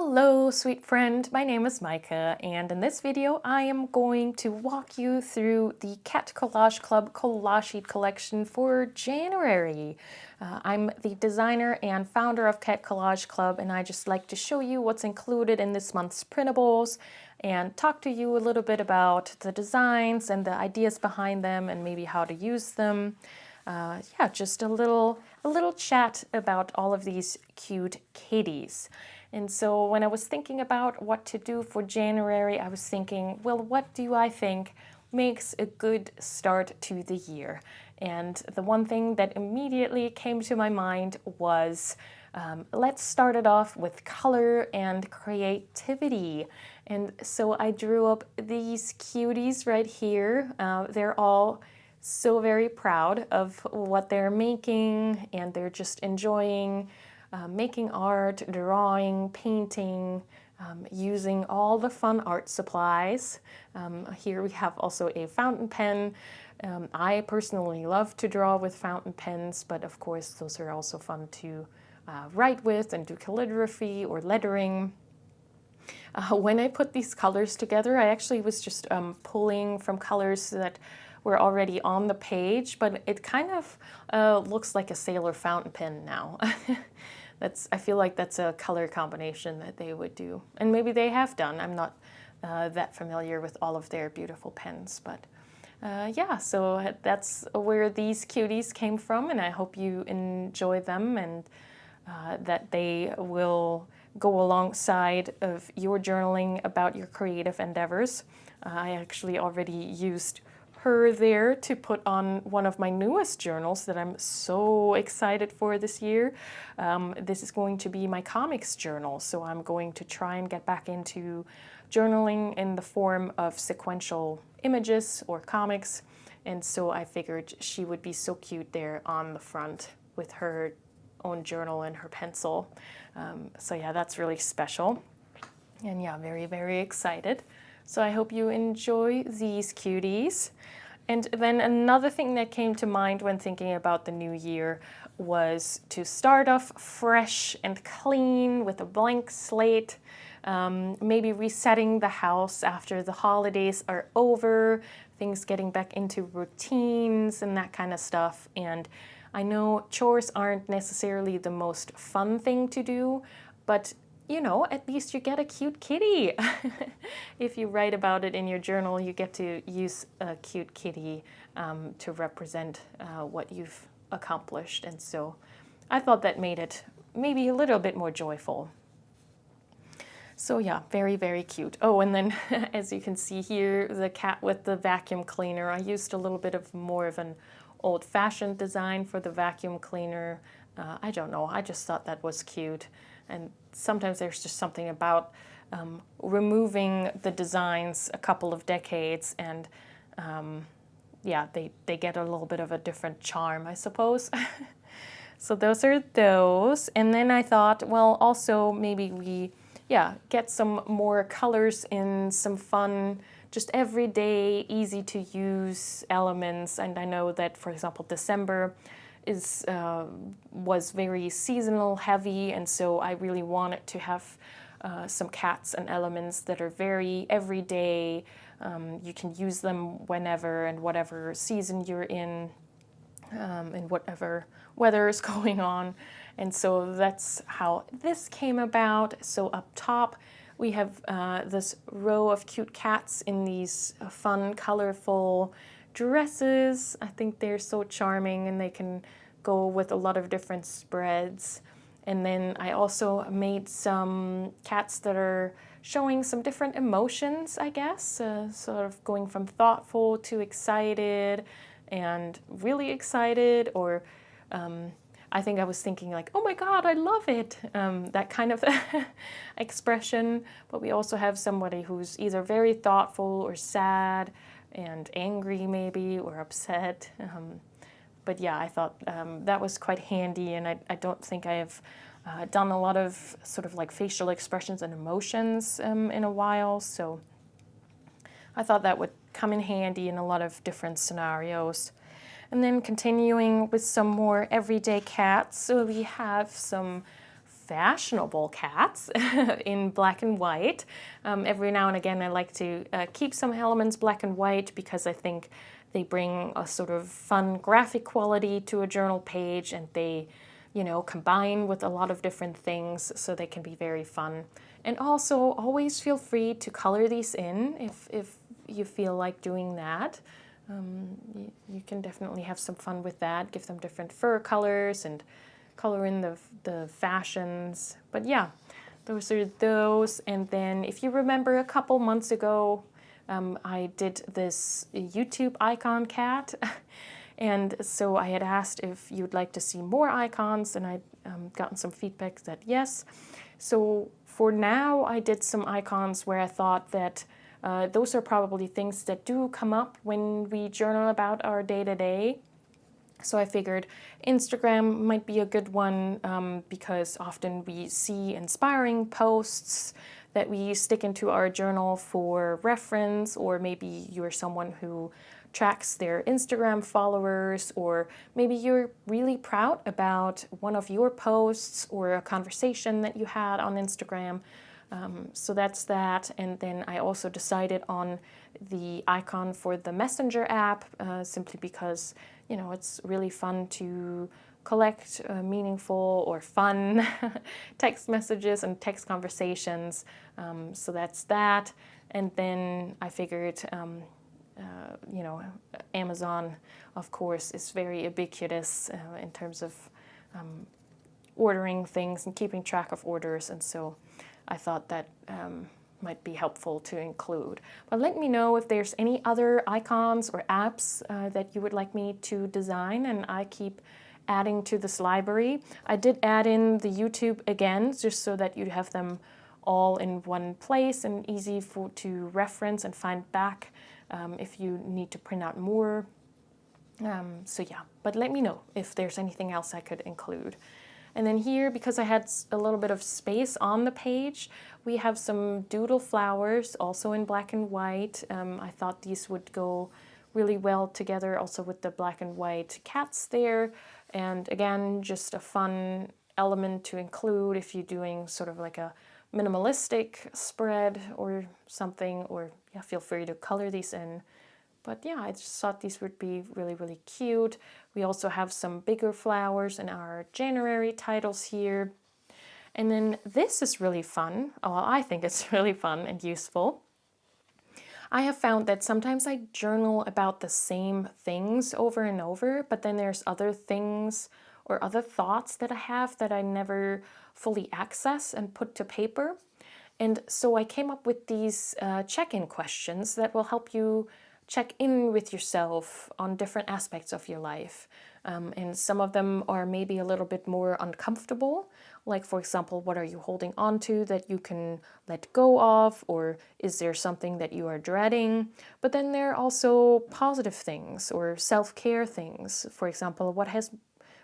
Hello, sweet friend. My name is Micah, and in this video, I am going to walk you through the Cat Collage Club collage sheet collection for January. I'm the designer and founder of Cat Collage Club, and I just like to show you what's included in this month's printables and talk to you a little bit about the designs and the ideas behind them and maybe how to use them. Just a little chat about all of these cute kitties. And so when I was thinking about what to do for January, I was thinking, well, what do I think makes a good start to the year? And the one thing that immediately came to my mind was, let's start it off with color and creativity. And so I drew up these cuties right here. They're all so very proud of what they're making, and they're just enjoying making art, drawing, painting, using all the fun art supplies. Here we have also a fountain pen. I personally love to draw with fountain pens, but of course those are also fun to write with and do calligraphy or lettering. When I put these colors together, I actually was just pulling from colors that were already on the page, but it kind of looks like a sailor fountain pen now. I feel like that's a color combination that they would do, and maybe they have done. I'm not that familiar with all of their beautiful pens, but so that's where these cuties came from, and I hope you enjoy them and that they will go alongside of your journaling about your creative endeavors. I actually already used her there to put on one of my newest journals that I'm so excited for this year. This is going to be my comics journal, so I'm going to try and get back into journaling in the form of sequential images or comics, and so I figured she would be so cute there on the front with her own journal and her pencil. So yeah, that's really special, and yeah, very, very excited. So I hope you enjoy these cuties. And then another thing that came to mind when thinking about the new year was to start off fresh and clean with a blank slate, maybe resetting the house after the holidays are over, things getting back into routines and that kind of stuff. And I know chores aren't necessarily the most fun thing to do, but you know, at least you get a cute kitty. If you write about it in your journal, you get to use a cute kitty to represent what you've accomplished. And so I thought that made it maybe a little bit more joyful. So yeah, very, very cute. Oh, and then as you can see here, the cat with the vacuum cleaner. I used a little bit of more of an old-fashioned design for the vacuum cleaner. I don't know, I just thought that was cute. And sometimes there's just something about removing the designs a couple of decades, and they get a little bit of a different charm, I suppose. So those are those. And then I thought, well, also maybe we get some more colors in some fun, just everyday, easy to use elements. And I know that, for example, December was very seasonal heavy, and so I really wanted to have some cats and elements that are very everyday. You can use them whenever and whatever season you're in, and whatever weather is going on. And so that's how this came about. So up top we have this row of cute cats in these fun, colorful dresses. I think they're so charming, and they can go with a lot of different spreads. And then I also made some cats that are showing some different emotions, I guess, sort of going from thoughtful to excited and really excited, or I think I was thinking like, oh my God, I love it, that kind of expression. But we also have somebody who's either very thoughtful or sad and angry maybe, or upset. But yeah, I thought that was quite handy, and I don't think I have done a lot of sort of like facial expressions and emotions in a while, so I thought that would come in handy in a lot of different scenarios. And then continuing with some more everyday cats, so we have some fashionable cats in black and white. Every now and again I like to keep some elements black and white because I think they bring a sort of fun graphic quality to a journal page, and they, you know, combine with a lot of different things, so they can be very fun. And also always feel free to color these in if you feel like doing that. You can definitely have some fun with that, give them different fur colors and color in the fashions. But yeah, those are those. And then if you remember a couple months ago, I did this YouTube icon cat. And so I had asked if you'd like to see more icons, and I'd gotten some feedback that yes. So for now, I did some icons where I thought that those are probably things that do come up when we journal about our day-to-day. So I figured Instagram might be a good one because often we see inspiring posts that we stick into our journal for reference, or maybe you're someone who tracks their Instagram followers, or maybe you're really proud about one of your posts or a conversation that you had on Instagram. So that's that. And then I also decided on the icon for the Messenger app, simply because, you know, it's really fun to collect meaningful or fun text messages and text conversations. So that's that. And then I figured, you know, Amazon, of course, is very ubiquitous in terms of ordering things and keeping track of orders. And so I thought that might be helpful to include. But let me know if there's any other icons or apps that you would like me to design, and I keep adding to this library. I did add in the YouTube again, just so that you'd have them all in one place and easy to reference and find back if you need to print out more. So yeah, but let me know if there's anything else I could include. And then here, because I had a little bit of space on the page, we have some doodle flowers, also in black and white. I thought these would go really well together, also with the black and white cats there. And again, just a fun element to include if you're doing sort of like a minimalistic spread or something, or yeah, feel free to color these in. But yeah, I just thought these would be really, really cute. We also have some bigger flowers in our January titles here. And then this is really fun. Well, I think it's really fun and useful. I have found that sometimes I journal about the same things over and over, but then there's other things or other thoughts that I have that I never fully access and put to paper. And so I came up with these check-in questions that will help you check in with yourself on different aspects of your life. And some of them are maybe a little bit more uncomfortable. Like, for example, what are you holding on to that you can let go of? Or is there something that you are dreading? But then there are also positive things or self-care things. For example, what has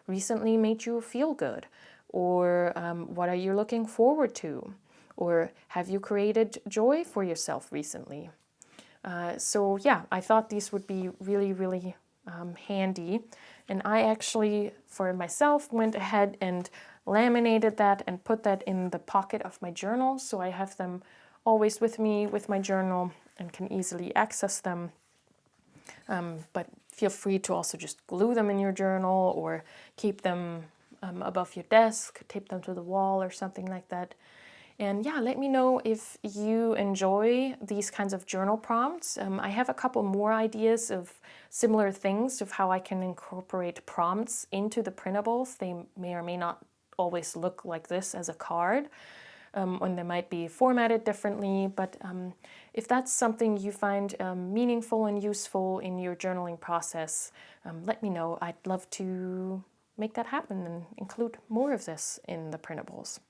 recently made you feel good? Or what are you looking forward to? Or have you created joy for yourself recently? So yeah, I thought these would be really, really handy. And I actually, for myself, went ahead and laminated that and put that in the pocket of my journal. So I have them always with me with my journal and can easily access them. But feel free to also just glue them in your journal or keep them above your desk, tape them to the wall or something like that. And yeah, let me know if you enjoy these kinds of journal prompts. I have a couple more ideas of similar things of how I can incorporate prompts into the printables. They may or may not always look like this as a card, and they might be formatted differently. But if that's something you find meaningful and useful in your journaling process, let me know. I'd love to make that happen and include more of this in the printables.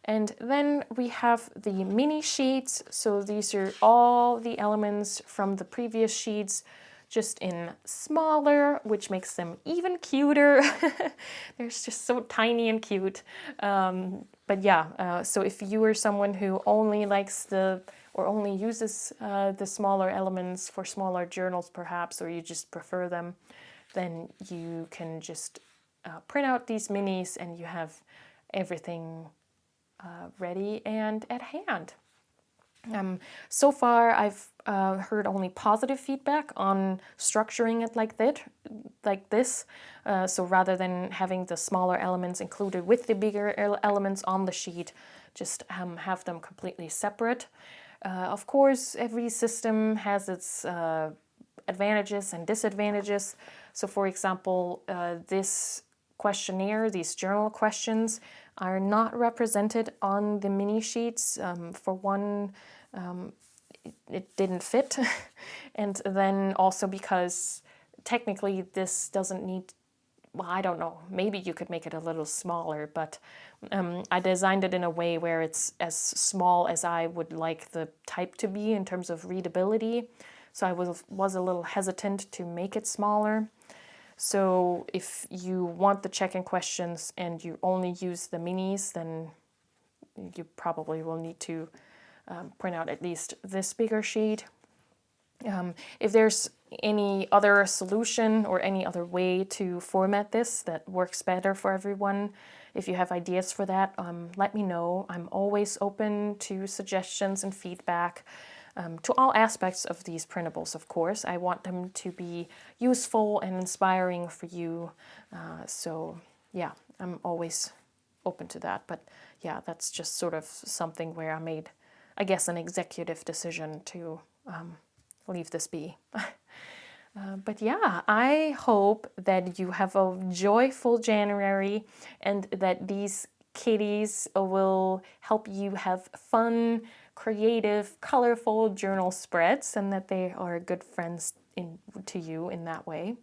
And then we have the mini sheets. So these are all the elements from the previous sheets, just in smaller, which makes them even cuter. They're just so tiny and cute. But yeah, so if you are someone who only likes or only uses the smaller elements for smaller journals perhaps, or you just prefer them, then you can just print out these minis and you have everything ready and at hand. So far, I've heard only positive feedback on structuring it like this. So rather than having the smaller elements included with the bigger elements on the sheet, just have them completely separate. Of course, every system has its advantages and disadvantages. So for example, this questionnaire, these journal questions, are not represented on the mini sheets. For one, it didn't fit. And then also because technically this doesn't need, well, I don't know, maybe you could make it a little smaller, but I designed it in a way where it's as small as I would like the type to be in terms of readability. So I was a little hesitant to make it smaller. So if you want the check-in questions and you only use the minis, then you probably will need to print out at least this bigger sheet. If there's any other solution or any other way to format this that works better for everyone, if you have ideas for that, let me know. I'm always open to suggestions and feedback. To all aspects of these printables, of course. I want them to be useful and inspiring for you. So yeah, I'm always open to that. But yeah, that's just sort of something where I made, I guess, an executive decision to leave this be. But yeah, I hope that you have a joyful January and that these kitties will help you have fun, creative, colorful journal spreads, and that they are good friends to you in that way.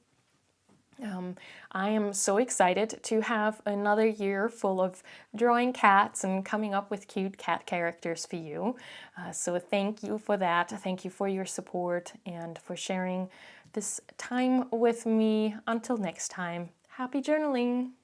I am so excited to have another year full of drawing cats and coming up with cute cat characters for you. So thank you for that. Thank you for your support and for sharing this time with me. Until next time, happy journaling!